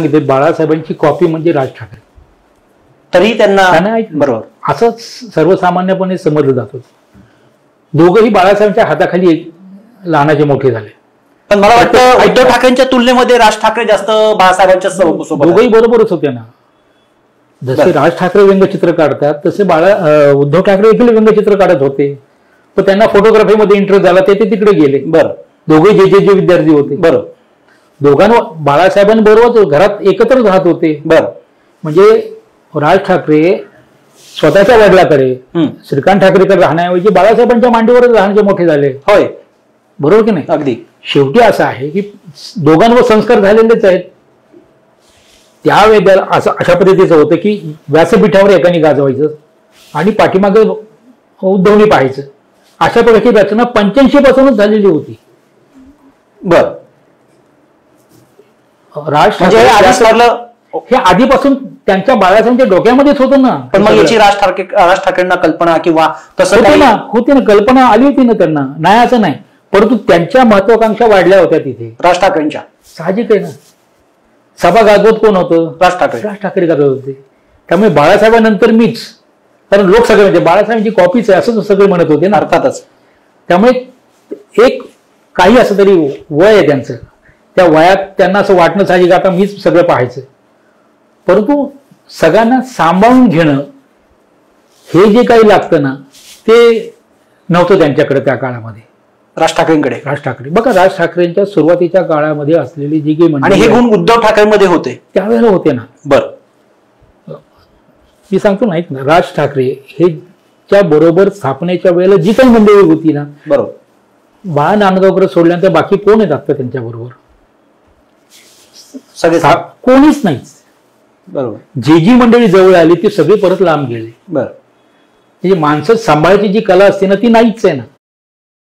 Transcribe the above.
सांगितले बाळासाहेबांची कॉपी म्हणजे राज ठाकरे. तरी त्यांना बरोबर असं सर्वसामान्यपणे समजलं जात होतं. दोघंही बाळासाहेबांच्या हाताखाली लहानाचे मोठे झाले. पण मला वाटतं उद्धव ठाकरेंच्या तुलनेमध्ये राज ठाकरे जास्त बाळासाहेबांच्या सोबत. दोघंही बरोबरच होते ना. जसे राज ठाकरे व्यंगचित्र काढतात तसे उद्धव ठाकरे देखील व्यंगचित्र काढत होते. पण त्यांना फोटोग्राफीमध्ये इंटरेस्ट झाला ते तिकडे गेले. बरं. दोघे जे विद्यार्थी होते. बरं. दोघांना बाळासाहेबांबरोबर घरात एकत्र राहत होते. बरं. म्हणजे राज ठाकरे स्वतःच्या वडिलाकडे श्रीकांत ठाकरेकडे राहण्याऐवजी बाळासाहेबांच्या मांडीवरच राहण्याचे मोठे झाले. होय, बरोबर की नाही. अगदी शेवटी असं आहे की दोघांवर संस्कार झालेलेच आहेत. त्यावेळेला असं अशा पद्धतीचं होतं की व्यासपीठावर एकाने गाजवायचं आणि पाठीमागे उद्धवणी पाहायचं. अशा प्रकारची रचना 85 पासूनच झालेली होती. बर. राज ठाकरे हे आधीपासून त्यांच्या बाळासाहेबांच्या डोक्यामध्येच होतं ना. पण मग याची राज ठाकरेंना कल्पना किंवा तसं होती ना, कल्पना आली होती ना त्यांना, नाही असं नाही. परंतु त्यांच्या महत्वाकांक्षा वाढल्या होत्या तिथे राज ठाकरेंच्या. साहजिक आहे ना. सभा गाजवत कोण होतं? राज ठाकरे गाजवत होते. त्यामुळे बाळासाहेबांनंतर मीच, कारण लोक सगळे म्हणजे बाळासाहेबांची कॉपीच आहे असं सगळे म्हणत होते ना. अर्थातच. त्यामुळे एक काही असं तरी वय आहे त्यांचं, त्या वयात त्यांना असं वाटणं साहजिक आता मीच सगळं पाहायचं. परंतु सगळ्यांना सांभाळून घेणं हे जे काही लागतं ना ते नव्हतं त्यांच्याकडे त्या काळामध्ये. राज ठाकरे बघा, राज ठाकरेंच्या सुरुवातीच्या काळामध्ये असलेली जी काही आणि हे गुण उद्धव ठाकरेंमध्ये होते त्यावेळेला होते ना. बरं. मी सांगतो ना, ऐक ना, राज ठाकरे हे च्या बरोबर स्थापनेच्या वेळेला जी काही मंडळी होती ना, बरोबर, बाळा नांदगावकर सोडल्यानंतर बाकी कोण आहेत आता त्यांच्या बरोबर? सगळे कोणीच नाहीच. बरोबर. जी मंडळी जवळ आली ती सगळी परत लांब गेली. बरं. म्हणजे माणसं सांभाळायची जी कला असते ना ती नाहीच आहे ना.